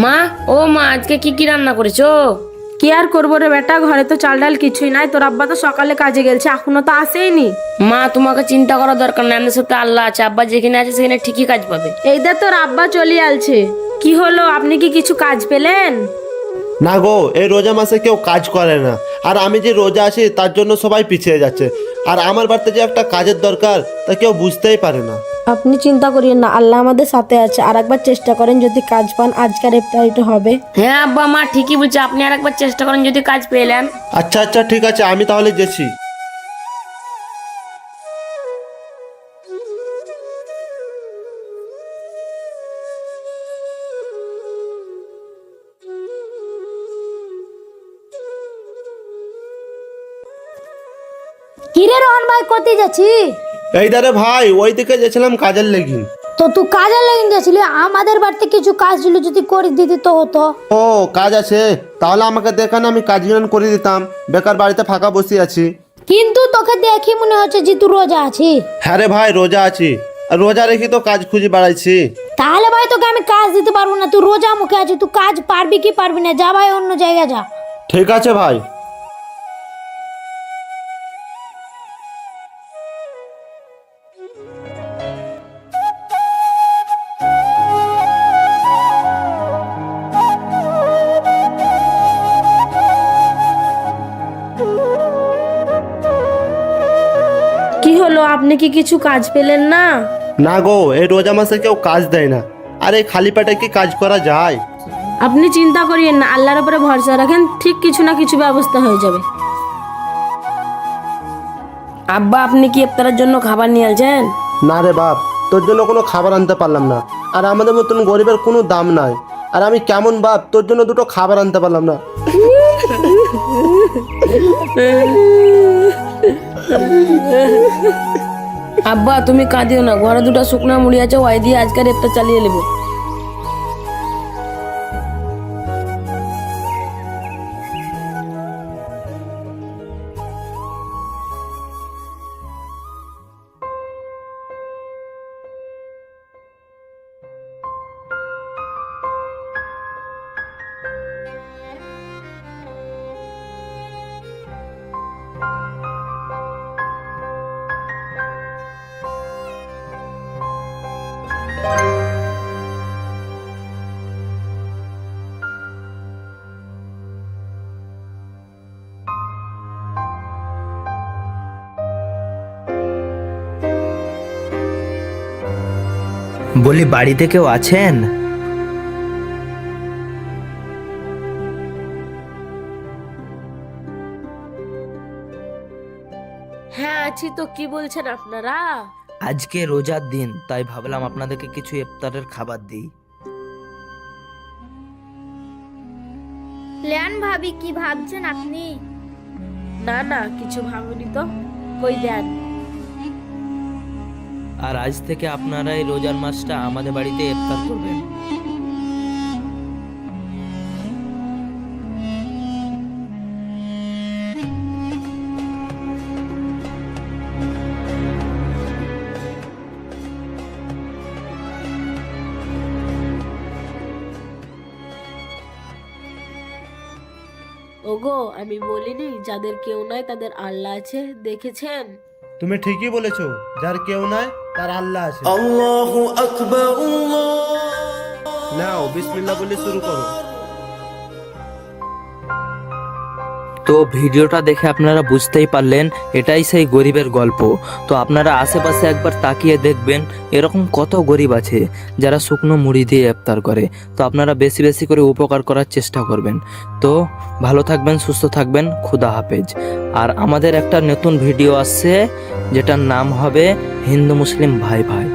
মা, ও মা, আজকে কি কি রান্না করেছো? কি আর করবো রে বেটা, ঘরে তো চাল ডাল কিছুই নাই। তোর আব্বা তো সকালে কাজে গেছে, এখনো তো আসেইনি। মা, তোমাকে চিন্তা করার দরকার নেই, আমাদের সাথে আল্লাহ আছে। আব্বা যেখানে আছে সেখানে ঠিকই কাজ পাবে। এই দে তোর আব্বা চলে আলছে। কি হলো, আপনি কি কিছু কাজ পেলেন? না গো, এই রোজা মাসে কেউ কাজ করে না। আর আমি যে রোজা আছি তার জন্য সবাই পিছিয়ে যাচ্ছে। আর আমার বাড়িতে যে একটা কাজের দরকার তা কেউ বুঝতেই পারে না। আপনি চিন্তা করিয়েন না, আল্লাহ আমাদের সাথে আছে। আর একবার চেষ্টা করেন, যদি কাজ পান আজকের ইফতারিটা হবে। হ্যাঁ আব্বা, মা ঠিকই বলছে, আপনি আর একবার চেষ্টা করেন যদি কাজ পেলেন। আচ্ছা আচ্ছা, ঠিক আছে, আমি তাহলে গেছি। কিরে রোহন ভাই, কোথায় যাচ্ছি? এই দারে ভাই, ওই দিকে গেছিলাম কাজের লেগিন। তো তুই কাজে লেগে গেছিলি, আমাদের বাড়িতে কিছু কাজ ছিল, যদি করে দিতি তো হতো। ও কাজ আছে, তাহলে আমাকে দেখান, আমি কাজ করে দিতাম। বেকার বাড়িতে ফাঁকা বসে আছি। কিন্তু তোকে দেখি মনে হচ্ছে যে তুই রোজা আছি। হ্যাঁ রে ভাই, রোজা আছি। আর রোজা রেখে তো কাজ খুঁজে বেড়াইছি। তাহলে ভাই তোকে আমি কাজ দিতে পারবো না, তুই রোজা মুখে আছিস, তুই কাজ পারবি কি পারবি না, যা ভাই অন্য জায়গায় যা। ঠিক আছে ভাই। কি হলো, আপনি কি কিছু কাজ পেলেন না? না গো, এই রোজা মাসে কেউ কাজ দেয় না। আর এই খালি পেটে কি কাজ করা যায়? আপনি চিন্তা করিয়েন না, আল্লাহর উপরে ভরসা রাখেন, ঠিক কিছু না কিছু ব্যবস্থা হয়ে যাবে। আব্বা, আপনি কি ইফতারের জন্য খাবার নিয়ে আসছেন? না রে বাপ, তোর জন্য কোনো খাবার আনতে পারলাম না। আর আমাদের মতন গরিবের কোনো দাম নাই। আর আমি কেমন বাপ, তোর জন্য দুটো খাবার আনতে পারলাম না। আব্বা, তুমি কাঁদিও না, ঘরে দুটো শুকনা মুড়ি আছে, ওই দিয়ে আজকের ইফতার চালিয়ে নেবো। বলি, বাড়িতে কেউ আছেন? হ্যাঁ আছি তো, কি বলছেন আপনারা? আজকে রোজার দিন, তাই ভাবলাম আপনাদেরকে কিছু ইফতারের খাবার দিই। প্ল্যান ভাবি, কি ভাবছেন আপনি? না না, কিছু ভাবনি তো, কই দেন। আর আজ থেকে আপনারা এই রোজার মাসটা আমাদের বাড়িতে ইফতার করবেন। ওগো, আমি বলিনি যাদের কেউ নাই তাদের আল্লাহ আছে, দেখেছেন? তুমি ঠিকই বলেছো, যার কেউ নাই তার আল্লাহ আছে। নাও, বিসমিল্লাহ বলে শুরু করো। তো ভিডিওটা দেখে আপনারা বুঝতেই পারলেন, এটাই সেই গরিবের গল্প। তো আপনারা আশেপাশে একবার তাকিয়ে দেখবেন, এরকম কত গরিব আছে যারা শুকনো মুড়ি দিয়ে ইফতার করে। তো আপনারা বেশি বেশি করে উপকার করার চেষ্টা করবেন। তো ভালো থাকবেন, সুস্থ থাকবেন, খুদা হাফেজ। আর আমাদের একটা নতুন ভিডিও আসছে, যেটার নাম হবে হিন্দু মুসলিম ভাই ভাই।